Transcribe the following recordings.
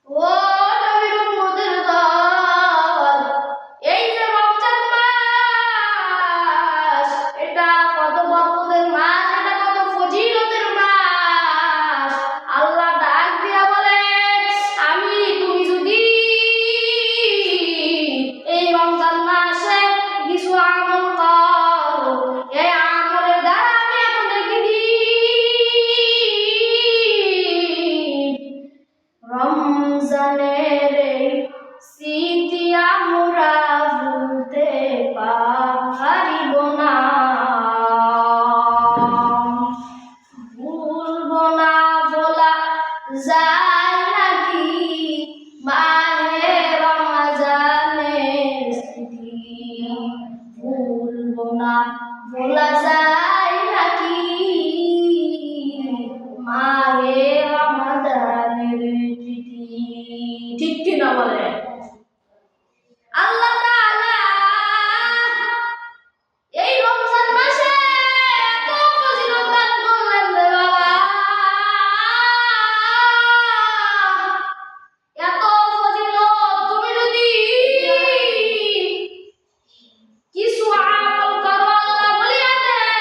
ও নবীর উম্মতের দল, এই যে রমজান মাস, এটা কত বরকতের মাস, এটা কত ফজিলতের মাস। আল্লাহ ডাক দিয়া বলে, তুমি যদি এই রমজান মাসে কিছু আমল করো, এই আমলের দ্বারা আমি আপনাদেরকে রমজানের এই স্মৃতি আমরা ভুলতে পারিব না, ভুলবো না, বলা যায় নাকি মাহে রমজানের স্মৃতি, ভুলবো না, বলা যায় নাকি মাহে রমজানের স্মৃতি। ঠিক কিনা বলে? আল্লাহ তাআলা এই রমজান মাসে এত ফজিলত দান করলেন রে বাবা, এত ফজিলত। তুমি যদি কিছু আমল করো, আল্লাহ বলিয়া দেয়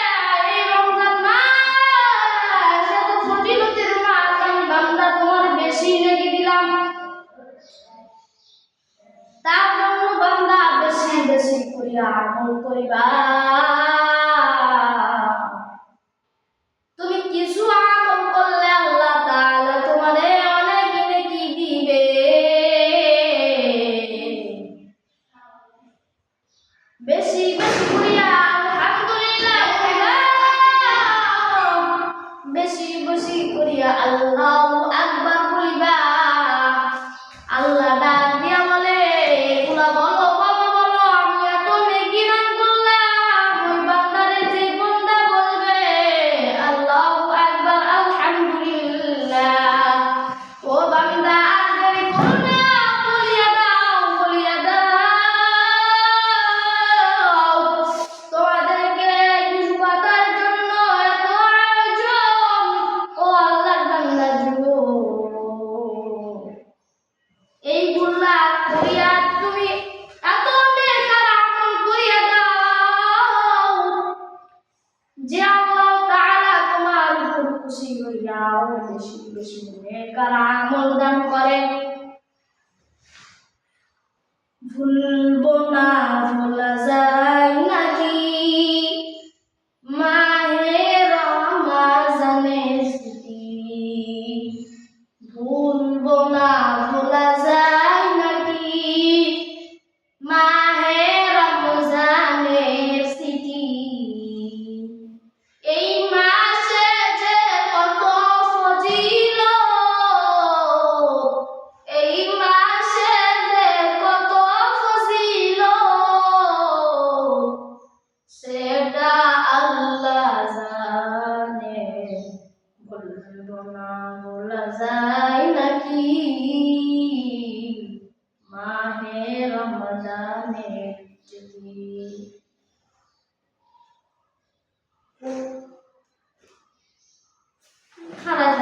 এই রমজান মাস এত ফজিলতের মাস, আমি বান্দা তোমার বেশি লেগে দিলাম। তার জন্য বান্দা বেশি বেশি করিয়া আমল করিবা। তুমি কিছু আমল করলে আল্লাহ তাআলা তোমারে অনেক নেকি দিবে। বেশি বেশি করিয়া আলহামদুলিল্লাহ করিবা, বেশি বেশি করিয়া আল্লাহু আকবার বলিবা। আল্লাহ ডাক দিয়া বলে, এগুলা বলো বাবা বলো, আমি এত নেকি দান করলাম। ওই বান্দারে যে বান্দা বলবে আল্লাহু আকবার আলহামদুলিল্লাহ, ও বান্দা আর দেরি করো না, বলিয়া দাও বলিয়া দাও। তোমাদেরকে কিছু কথার জন্য এত আয়োজন, ও আল্লাহর বান্দাগুলো, এইগুলা করিয়া তুমি এত নেকার আমল করিয়া দাও যে আল্লাহ তাআলা তোমার উপর খুশি হইয়াও বেশি বেশি নেকার আমল দান করে। ভুলবো না, ভোলা যায় নাকি মাহে রমজানের স্মৃতি, ভুলবো না, ভোলা যায় নাকি মাহে রমজানের স্মৃতি। এই মাসে যে কত ফজিলত, এই মাসে যে কত ফজিলত, সেটা আল্লাহ জানে। বলবো না, বলা যায় নাকি মাহে রমজানের স্মৃতি। খারাপ